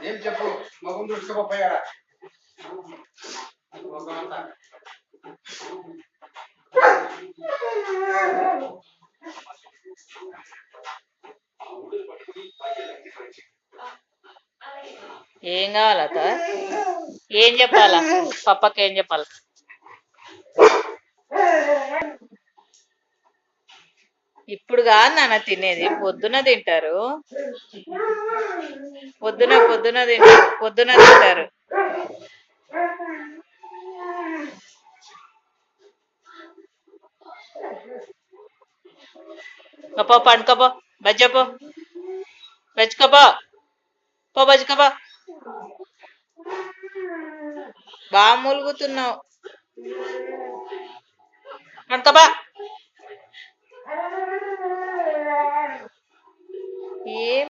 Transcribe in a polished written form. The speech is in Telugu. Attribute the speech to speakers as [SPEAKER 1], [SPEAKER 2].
[SPEAKER 1] ఏం చెప్పు మొగం చూసుకోపోయాడా మొగం అంతా
[SPEAKER 2] ఏం కావాలత ఏం చెప్పాలా పప్పకి ఏం చెప్పాలి ఇప్పుడు కాదు నాన్న తినేది పొద్దున తింటారు పొద్దున తింటారు పో పండుకోపో బజ్జపో బజ్జుకోపో పో బజ్జుకోపో బాగా మూలుగుతున్నావు పండుకోపో ఏం